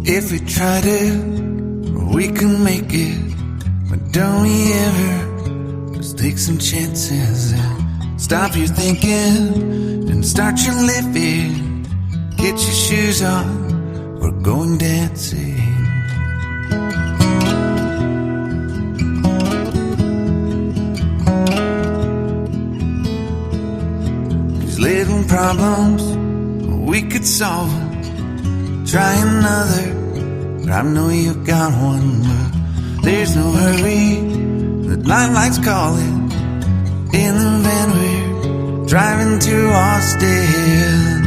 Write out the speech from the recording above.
If we tried it, we can make it. But don't we ever just take some chances and stop your thinking and start your living? Get your shoes on, we're going dancing. These little problems, we could solve them. Try another, but I know you've got one. But there's no hurry, the lights calling. In the van we're driving to Austin.